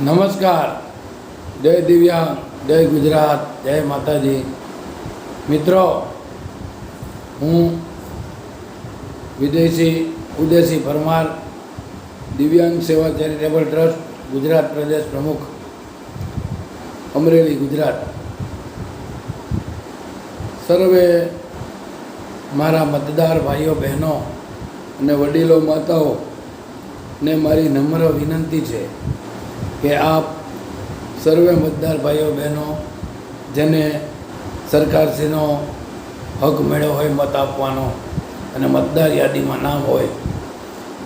નમસ્કાર, જય દિવ્યાંગ, જય ગુજરાત, જય માતાજી. મિત્રો, હું ઉદયસિંહ પરમાર, દિવ્યાંગ સેવા ચેરિટેબલ ટ્રસ્ટ ગુજરાત પ્રદેશ પ્રમુખ, અમરેલી, ગુજરાત. સર્વે મારા મતદાર ભાઈઓ બહેનો અને વડીલો માતાઓ ને મારી નમ્ર વિનંતી છે કે આપ સર્વે મતદાર ભાઈઓ બહેનો જેને સરકારશ્રીનો હક મળ્યો હોય મત આપવાનો અને મતદાર યાદીમાં નામ હોય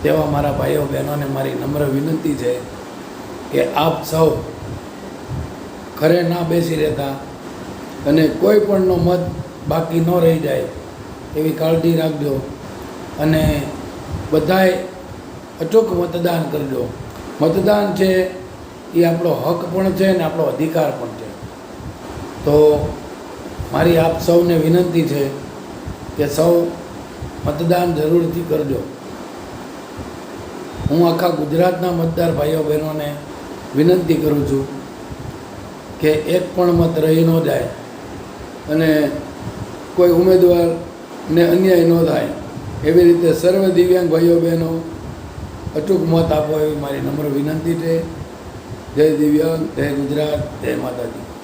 તેવા મારા ભાઈઓ બહેનોને મારી નમ્ર વિનંતી છે કે આપ સૌ ખરે ના બેસી રહેતા અને કોઈ પણનો મત બાકી ન રહી જાય એવી કાળજી રાખજો અને બધાએ અચૂક મતદાન કરજો. મતદાન છે એ આપણો હક પણ છે ને આપણો અધિકાર પણ છે. તો મારી આપ સૌને વિનંતી છે કે સૌ મતદાન જરૂરથી કરજો. હું આખા ગુજરાતના મતદાર ભાઈઓ બહેનોને વિનંતી કરું છું કે એક પણ મત રહી ન જાય અને કોઈ ઉમેદવારને અન્યાય ન થાય એવી રીતે સર્વ દિવ્યાંગ ભાઈઓ બહેનો અચૂક મત આપો એવી મારી નમ્ર વિનંતી છે. જય દિવ્યાંગ, જય ગુજરાત, જય માતાજી.